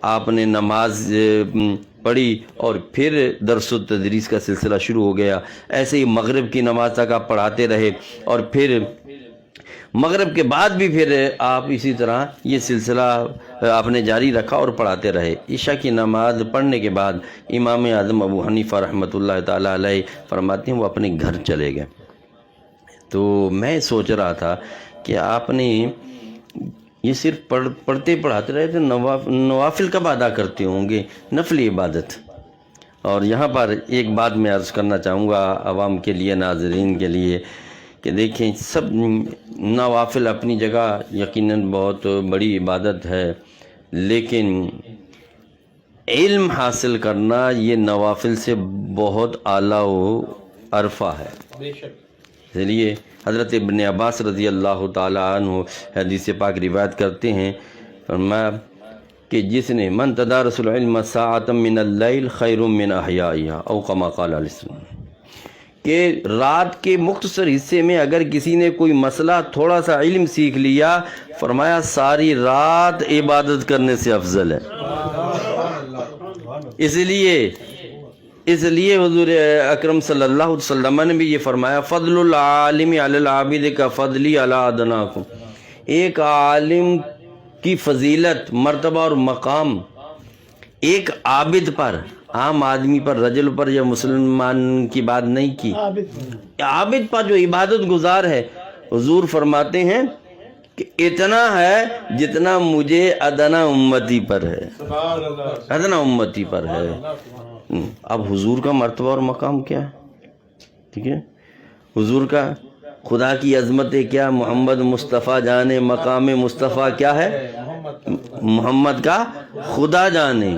آپ نے نماز پڑھی اور پھر درس و تدریس کا سلسلہ شروع ہو گیا۔ ایسے ہی مغرب کی نماز تک آپ پڑھاتے رہے، اور پھر مغرب کے بعد بھی پھر آپ اسی طرح یہ سلسلہ آپ نے جاری رکھا اور پڑھاتے رہے۔ عشاء کی نماز پڑھنے کے بعد امام اعظم ابو حنیفہ رحمۃ اللہ تعالیٰ علیہ فرماتے ہیں وہ اپنے گھر چلے گئے۔ تو میں سوچ رہا تھا کہ آپ نے یہ صرف پڑھتے پڑھاتے رہے تو نوافل کب ادا کرتے ہوں گے، نفل عبادت؟ اور یہاں پر ایک بات میں عرض کرنا چاہوں گا عوام کے لیے، ناظرین کے لیے، کہ دیکھیں سب نوافل اپنی جگہ یقیناً بہت بڑی عبادت ہے، لیکن علم حاصل کرنا یہ نوافل سے بہت اعلیٰ و عرفہ ہے۔ اس لیے حضرت ابن عباس رضی اللہ تعالیٰ عنہ حدیث پاک روایت کرتے ہیں، فرمایا کہ جس نے من تدارس العلم ساعۃ من اللیل خیر من احیائها او کما قال علیہ السلام، کہ رات کے مختصر حصے میں اگر کسی نے کوئی مسئلہ تھوڑا سا علم سیکھ لیا، فرمایا ساری رات عبادت کرنے سے افضل ہے۔ اس لیے حضور اکرم صلی اللہ علیہ وسلم نے بھی یہ فرمایا، فضل العالم علی العابد کا فضلی علی ادناکم، ایک عالم کی فضیلت، مرتبہ اور مقام ایک عابد پر، عام آدمی پر، رجل پر یا مسلمان کی بات نہیں کی، عابد پر جو عبادت گزار ہے، حضور فرماتے ہیں کہ اتنا ہے جتنا مجھے ادنا امتی پر ہے، ادنا امتی پر ہے۔ اب حضور کا مرتبہ اور مقام کیا ہے؟ ٹھیک ہے، حضور کا خدا کی عظمت کیا، محمد مصطفیٰ جانے مقام مصطفیٰ کیا ہے، محمد کا خدا جانے۔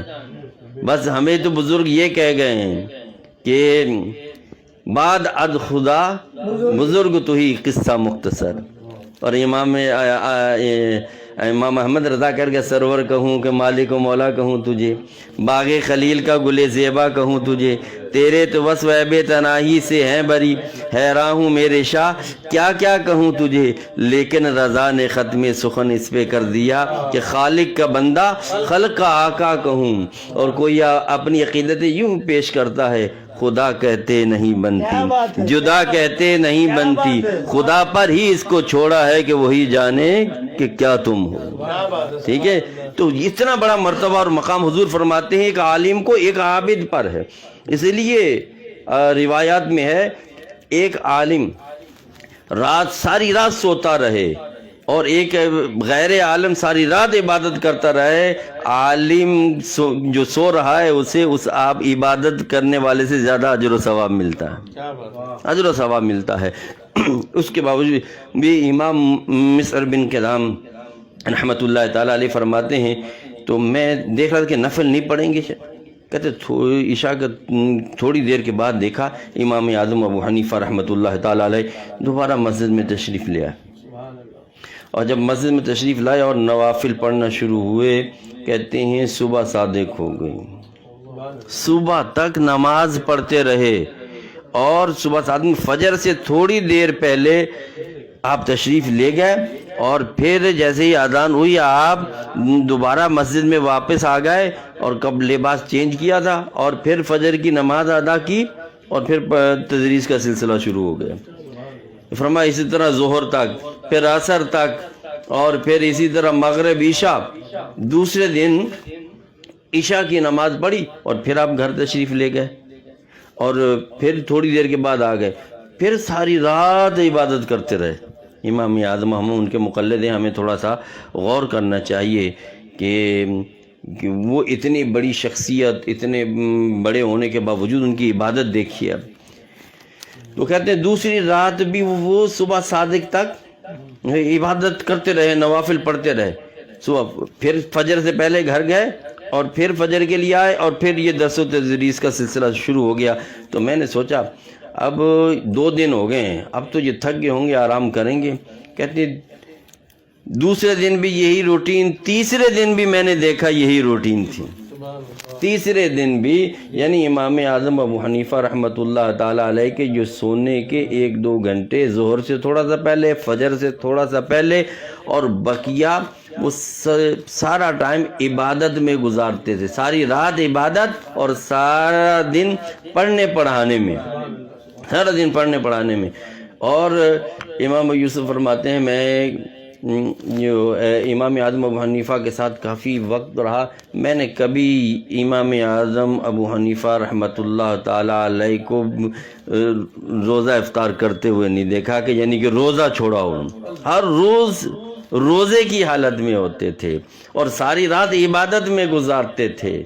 بس ہمیں تو بزرگ یہ کہہ گئے ہیں کہ بعد از خدا بزرگ تو ہی قصہ مختصر، اور امام احمد رضا کر کے سرور کہوں کہ مالک و مولا کہوں تجھے، باغ خلیل کا گل زیبا کہوں تجھے، تیرے تو وصف عیب تناہی سے ہیں بری، حیراں ہوں میرے شاہ کیا کیا کہوں تجھے، لیکن رضا نے ختم سخن اس پہ کر دیا کہ خالق کا بندہ خلق کا آقا کہوں۔ اور کوئی اپنی عقیدت یوں پیش کرتا ہے، خدا کہتے نہیں بنتی، جدا کہتے نہیں بنتی، خدا پر ہی اس کو چھوڑا ہے کہ وہی جانے کہ کیا تم ہو۔ ٹھیک ہے، تو اتنا بڑا مرتبہ اور مقام حضور فرماتے ہیں ایک عالم کو ایک عابد پر ہے۔ اس لیے روایات میں ہے ایک عالم ساری رات سوتا رہے اور ایک غیر عالم ساری رات عبادت کرتا رہے، عالم جو سو رہا ہے اسے اس آپ عبادت کرنے والے سے زیادہ اجر و ثواب ملتا ہے، اجر و ثواب ملتا ہے۔ اس کے باوجود بھی امام مصر بن کلام رحمۃ اللہ تعالیٰ علیہ فرماتے ہیں، تو میں دیکھ رہا تھا کہ نفل نہیں پڑھیں گے، کہتے عشاء کا تھوڑی دیر کے بعد دیکھا امام اعظم ابو حنیفہ رحمۃ اللہ تعالیٰ علیہ دوبارہ مسجد میں تشریف لے آئے، اور جب مسجد میں تشریف لائے اور نوافل پڑھنا شروع ہوئے، کہتے ہیں صبح صادق ہو گئی، صبح تک نماز پڑھتے رہے، اور صبح صادق فجر سے تھوڑی دیر پہلے آپ تشریف لے گئے، اور پھر جیسے ہی اذان ہوئی آپ دوبارہ مسجد میں واپس آ گئے، اور کب لباس چینج کیا تھا، اور پھر فجر کی نماز ادا کی، اور پھر تدریس کا سلسلہ شروع ہو گیا۔ فرمایا اسی طرح ظہر تک، پھر عصر تک، اور پھر اسی طرح مغرب عشاء، دوسرے دن عشاء کی نماز پڑھی اور پھر آپ گھر تشریف لے گئے، اور پھر تھوڑی دیر کے بعد آ گئے، پھر ساری رات عبادت کرتے رہے۔ امام اعظم ہم ان کے مقلد ہیں، ہمیں تھوڑا سا غور کرنا چاہیے کہ وہ اتنی بڑی شخصیت، اتنے بڑے ہونے کے باوجود ان کی عبادت دیکھیے۔ اب تو کہتے ہیں دوسری رات بھی وہ صبح صادق تک عبادت کرتے رہے، نوافل پڑھتے رہے، صبح پھر فجر سے پہلے گھر گئے، اور پھر فجر کے لیے آئے، اور پھر یہ درس و تدریس کا سلسلہ شروع ہو گیا۔ تو میں نے سوچا اب 2 دن ہو گئے ہیں، اب تو یہ تھک گئے ہوں گے، آرام کریں گے۔ کہتے دوسرے دن بھی یہی روٹین، تیسرے دن بھی میں نے دیکھا یہی روٹین تھی، تیسرے دن بھی، یعنی امام اعظم ابو حنیفہ رحمۃ اللہ تعالیٰ علیہ کے جو سونے کے 1-2 گھنٹے ظہر سے تھوڑا سا پہلے، فجر سے تھوڑا سا پہلے، اور بقیہ وہ سارا ٹائم عبادت میں گزارتے تھے، ساری رات عبادت اور سارا دن پڑھنے پڑھانے میں، سارا دن پڑھنے پڑھانے میں۔ اور امام یوسف فرماتے ہیں میں جو امام اعظم ابو حنیفہ کے ساتھ کافی وقت رہا، میں نے کبھی امام اعظم ابو حنیفہ رحمۃ اللہ تعالیٰ علیہ کو روزہ افطار کرتے ہوئے نہیں دیکھا، کہ یعنی کہ روزہ چھوڑا ہو، ہر روز روزے کی حالت میں ہوتے تھے اور ساری رات عبادت میں گزارتے تھے۔